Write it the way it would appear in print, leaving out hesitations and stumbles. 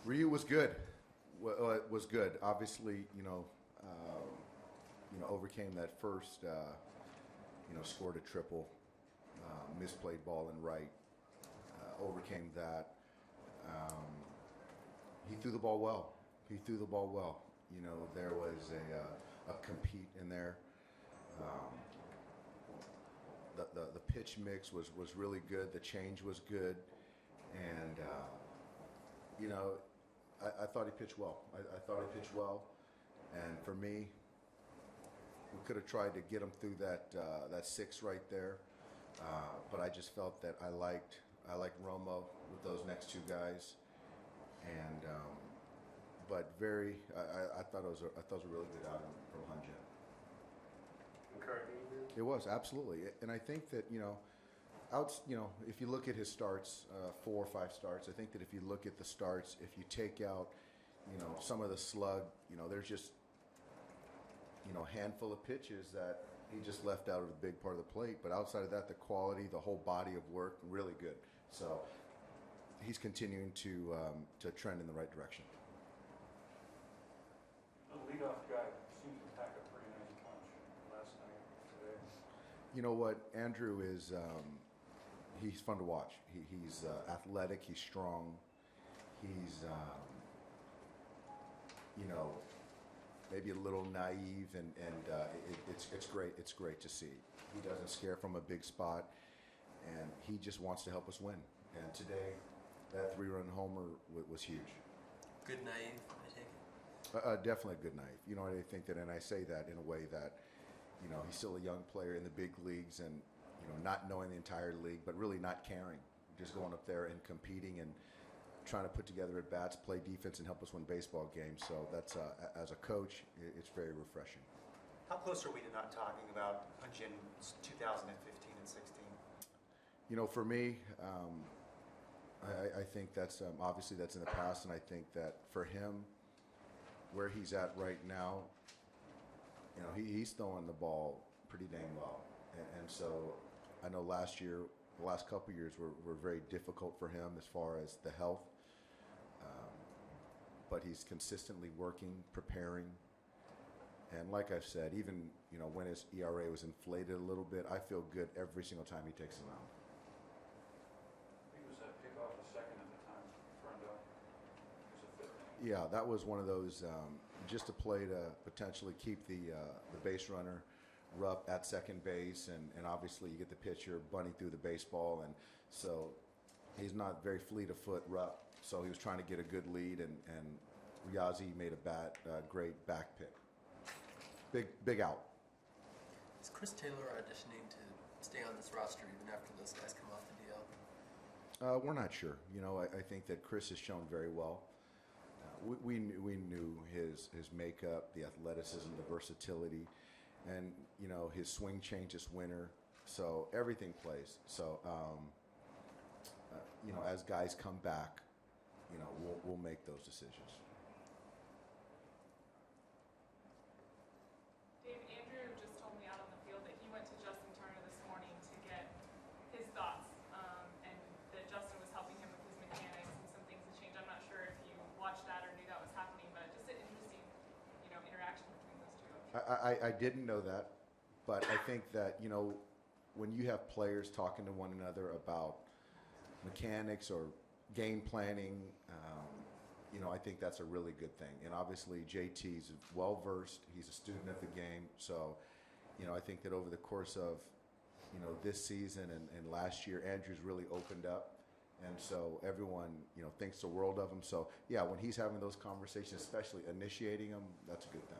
Ryu was good. Was good. Obviously, overcame that first, scored a triple, misplayed ball in right, overcame that. Um, he threw the ball well. He threw the ball well. There was a compete in there. Um, the pitch mix was really good. The change was good, and I thought he pitched well. I thought he pitched well, and for me, we could have tried to get him through that six right there, but I just felt that I liked Romo with those next two guys, and but I thought it was a really good outing from Hyun-Jin. It was absolutely, and I think that if you look at his starts, 4 or 5 starts, I think that if you look at the starts, if you take out, some of the slug, there's just, a handful of pitches that he just left out of the big part of the plate. But outside of that, the quality, the whole body of work, really good. So he's continuing to trend in the right direction. The leadoff guy seems to pack a pretty nice punch last night, today. You know what? Andrew is, he's fun to watch. He's athletic, he's strong, he's, maybe a little naive, and it's great. It's great to see. He doesn't scare from a big spot, and he just wants to help us win. And today, that 3-run homer was huge. Good naive, I take it. Definitely a good naive. I think that, and I say that in a way that, he's still a young player in the big leagues, and not knowing the entire league, but really not caring, just going up there and competing and trying to put together at bats, play defense, and help us win baseball games. So that's as a coach, it's very refreshing. How close are we to not talking about Hyun-Jin's 2015 and 16? For me, I think that's obviously that's in the past, and I think that for him, where he's at right now, he's throwing the ball pretty dang well, and so I know the last couple of years were very difficult for him as far as the health, but he's consistently working, preparing, and like I've said, even when his ERA was inflated a little bit, I feel good every single time he takes a mound. He was at pickoff a second at the time, turned up. It was a fifth inning. Yeah, that was one of those just a play to potentially keep the base runner Rupp at second base, and obviously you get the pitcher bunting through the baseball, and so he's not very fleet of foot, Rupp, so he was trying to get a good lead, and Riazi made a great back pick. Big out. Is Chris Taylor auditioning to stay on this roster even after those guys come off the DL? We're not sure. I think that Chris has shown very well. We knew his makeup, the athleticism, the versatility, and his swing change this winter. So everything plays. So as guys come back, we'll make those decisions. Dave, Andrew just told me out on the field that he went to Justin Turner this morning to get his thoughts, and that Justin was helping him with his mechanics and some things that changed. I'm not sure if you watched that or knew that was happening, but just an interesting, interaction between those two. I didn't know that, but I think that when you have players talking to one another about mechanics or game planning, I think that's a really good thing. And obviously JT's well versed. He's a student of the game. So, I think that over the course of, this season and last year, Andrew's really opened up. And so everyone, thinks the world of him. So, yeah, when he's having those conversations, especially initiating them, that's a good thing.